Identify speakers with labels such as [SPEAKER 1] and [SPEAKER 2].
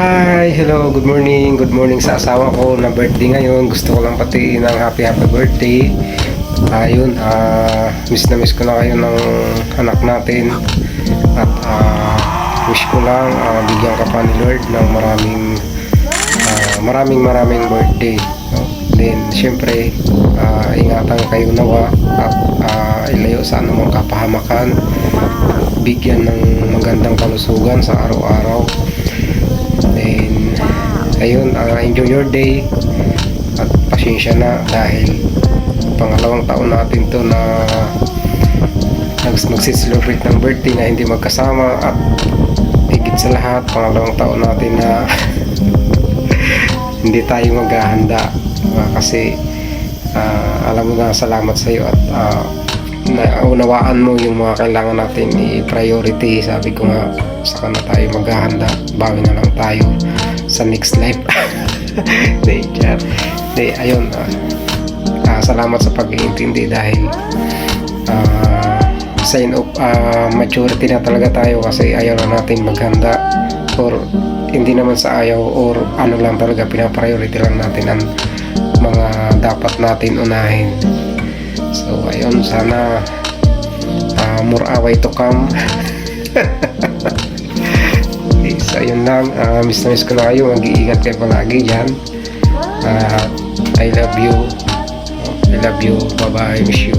[SPEAKER 1] Hi! Hello! Good morning sa asawa ko na birthday ngayon. Gusto ko lang patiin ng happy birthday. Ayun, miss na miss ko na kayo ng anak natin. At wish ko lang bigyan ka pa ni Lord ng maraming birthday. No? Then, syempre, ingatan kayo nawa at ilayo sa anumang kapahamakan. Bigyan ng magandang kalusugan sa araw-araw. Then, ayun, enjoy your day at pasensya na dahil pangalawang taon natin to na magsi-celebrate ng birthday na hindi magkasama, at higit sa lahat pangalawang taon natin na hindi tayo maghahanda kasi alam mo na, salamat sa iyo at naunawaan mo yung mga kailangan natin i-priority. Sabi ko nga, saka na tayo maghahanda, bawi na lang tayo sa next life. Ayun, salamat sa pag-iintindi dahil sign of maturity na talaga tayo kasi ayaw na natin maghanda, or hindi naman sa ayaw, or ano lang talaga, pinapriority lang natin ang mga dapat natin unahin. So ayun, sana more away to come. Okay, so ayun lang, miss na miss ko na kayo. Mag-iingat kayo palagi dyan. I love you. Bye bye, miss you.